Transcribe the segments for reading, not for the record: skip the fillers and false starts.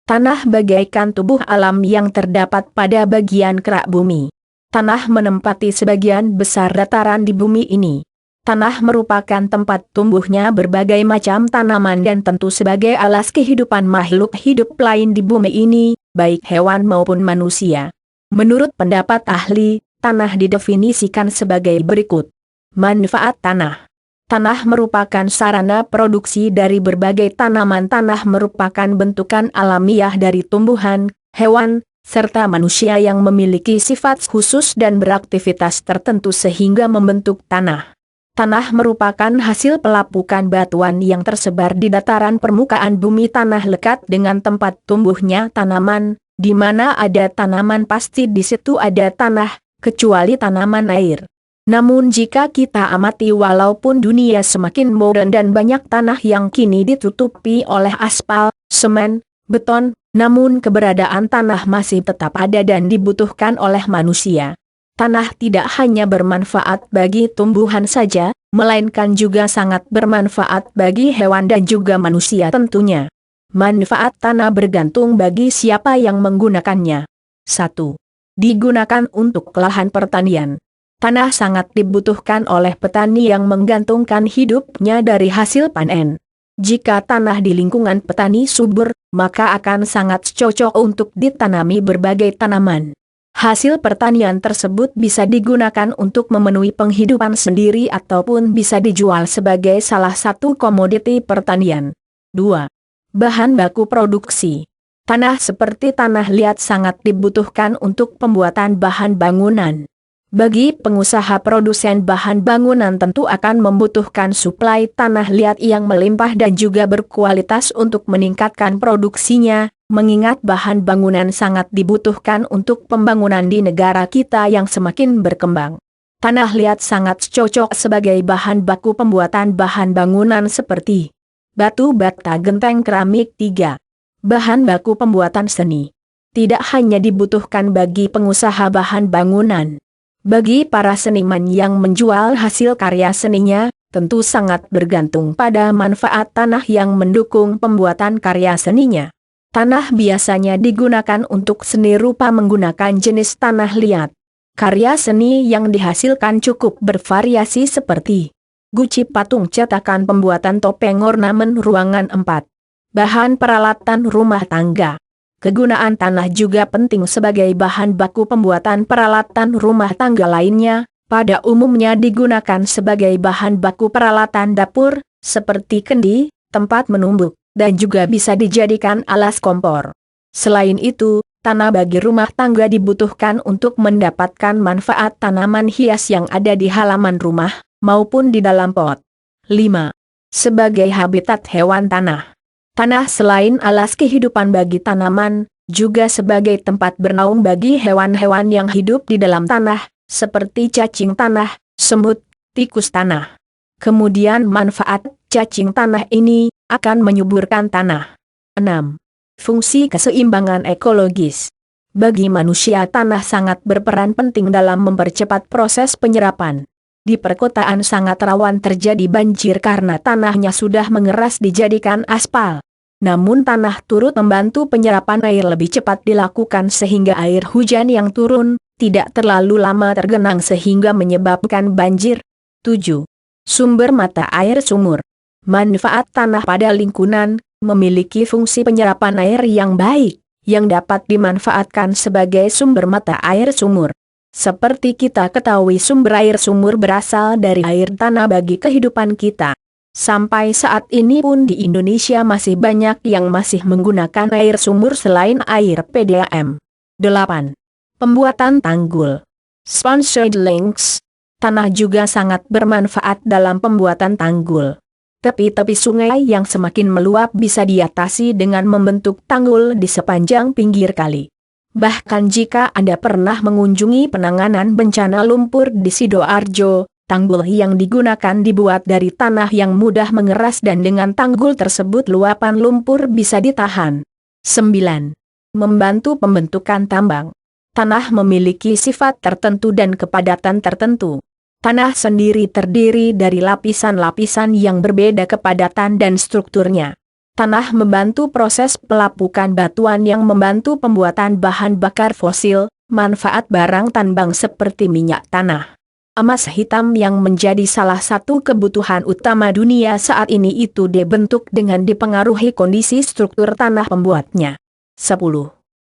Tanah bagaikan tubuh alam yang terdapat pada bagian kerak bumi. Tanah menempati sebagian besar dataran di bumi ini. Tanah merupakan tempat tumbuhnya berbagai macam tanaman dan tentu sebagai alas kehidupan makhluk hidup lain di bumi ini, baik hewan maupun manusia. Menurut pendapat ahli, tanah didefinisikan sebagai berikut. Manfaat tanah. Tanah merupakan sarana produksi dari berbagai tanaman. Tanah merupakan bentukan alamiah dari tumbuhan, hewan, serta manusia yang memiliki sifat khusus dan beraktivitas tertentu sehingga membentuk tanah. Tanah merupakan hasil pelapukan batuan yang tersebar di dataran permukaan bumi. Tanah lekat dengan tempat tumbuhnya tanaman, di mana ada tanaman pasti di situ ada tanah, kecuali tanaman air. Namun jika kita amati walaupun dunia semakin modern dan banyak tanah yang kini ditutupi oleh aspal, semen, beton, namun keberadaan tanah masih tetap ada dan dibutuhkan oleh manusia. Tanah tidak hanya bermanfaat bagi tumbuhan saja, melainkan juga sangat bermanfaat bagi hewan dan juga manusia tentunya. Manfaat tanah bergantung bagi siapa yang menggunakannya. 1. Digunakan untuk lahan pertanian. Tanah sangat dibutuhkan oleh petani yang menggantungkan hidupnya dari hasil panen. Jika tanah di lingkungan petani subur, maka akan sangat cocok untuk ditanami berbagai tanaman. Hasil pertanian tersebut bisa digunakan untuk memenuhi penghidupan sendiri ataupun bisa dijual sebagai salah satu komoditi pertanian. 2. Bahan baku produksi. Tanah seperti tanah liat sangat dibutuhkan untuk pembuatan bahan bangunan. Bagi pengusaha produsen bahan bangunan tentu akan membutuhkan suplai tanah liat yang melimpah dan juga berkualitas untuk meningkatkan produksinya, mengingat bahan bangunan sangat dibutuhkan untuk pembangunan di negara kita yang semakin berkembang. Tanah liat sangat cocok sebagai bahan baku pembuatan bahan bangunan seperti batu bata, genteng, keramik. 3. Bahan baku pembuatan seni. Tidak hanya dibutuhkan bagi pengusaha bahan bangunan. Bagi para seniman yang menjual hasil karya seninya, tentu sangat bergantung pada manfaat tanah yang mendukung pembuatan karya seninya. Tanah biasanya digunakan untuk seni rupa menggunakan jenis tanah liat. Karya seni yang dihasilkan cukup bervariasi seperti guci, patung, cetakan, pembuatan topeng, ornamen ruangan. 4. Bahan peralatan rumah tangga. Kegunaan tanah juga penting sebagai bahan baku pembuatan peralatan rumah tangga lainnya, pada umumnya digunakan sebagai bahan baku peralatan dapur, seperti kendi, tempat menumbuk, dan juga bisa dijadikan alas kompor. Selain itu, tanah bagi rumah tangga dibutuhkan untuk mendapatkan manfaat tanaman hias yang ada di halaman rumah, maupun di dalam pot. 5. Sebagai habitat hewan tanah. Tanah selain alas kehidupan bagi tanaman, juga sebagai tempat bernaung bagi hewan-hewan yang hidup di dalam tanah, seperti cacing tanah, semut, tikus tanah. Kemudian manfaat cacing tanah ini akan menyuburkan tanah. 6. Fungsi keseimbangan ekologis. Bagi manusia tanah sangat berperan penting dalam mempercepat proses penyerapan. Di perkotaan sangat rawan terjadi banjir karena tanahnya sudah mengeras dijadikan aspal. Namun tanah turut membantu penyerapan air lebih cepat dilakukan sehingga air hujan yang turun tidak terlalu lama tergenang sehingga menyebabkan banjir. 7. Sumber mata air sumur. Manfaat tanah pada lingkungan, memiliki fungsi penyerapan air yang baik, yang dapat dimanfaatkan sebagai sumber mata air sumur. Seperti kita ketahui sumber air sumur berasal dari air tanah bagi kehidupan kita. Sampai saat ini pun di Indonesia masih banyak yang masih menggunakan air sumur selain air PDAM. 8. Pembuatan tanggul. Sponsored links. Tanah juga sangat bermanfaat dalam pembuatan tanggul. Tepi-tepi sungai yang semakin meluap bisa diatasi dengan membentuk tanggul di sepanjang pinggir kali. Bahkan jika Anda pernah mengunjungi penanganan bencana lumpur di Sidoarjo, tanggul yang digunakan dibuat dari tanah yang mudah mengeras dan dengan tanggul tersebut luapan lumpur bisa ditahan. 9. Membantu pembentukan tambang. Tanah memiliki sifat tertentu dan kepadatan tertentu. Tanah sendiri terdiri dari lapisan-lapisan yang berbeda kepadatan dan strukturnya. Tanah membantu proses pelapukan batuan yang membantu pembuatan bahan bakar fosil, manfaat barang tambang seperti minyak tanah. Emas hitam yang menjadi salah satu kebutuhan utama dunia saat ini itu dibentuk dengan dipengaruhi kondisi struktur tanah pembuatnya. 10.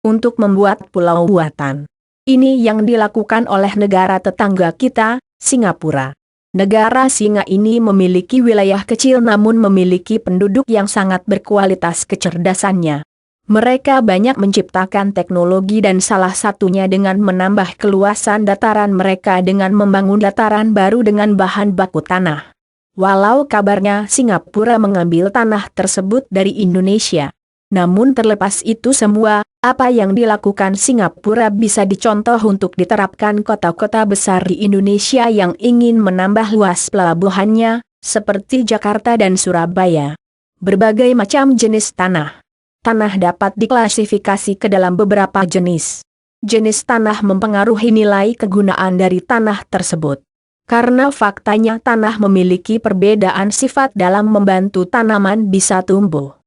Untuk membuat pulau buatan. Ini yang dilakukan oleh negara tetangga kita, Singapura. Negara singa ini memiliki wilayah kecil namun memiliki penduduk yang sangat berkualitas kecerdasannya. Mereka banyak menciptakan teknologi dan salah satunya dengan menambah keluasan dataran mereka dengan membangun dataran baru dengan bahan baku tanah. Walau kabarnya Singapura mengambil tanah tersebut dari Indonesia. Namun terlepas itu semua, apa yang dilakukan Singapura bisa dicontoh untuk diterapkan kota-kota besar di Indonesia yang ingin menambah luas pelabuhannya, seperti Jakarta dan Surabaya. Berbagai macam jenis tanah. Tanah dapat diklasifikasi ke dalam beberapa jenis. Jenis tanah mempengaruhi nilai kegunaan dari tanah tersebut. Karena faktanya tanah memiliki perbedaan sifat dalam membantu tanaman bisa tumbuh.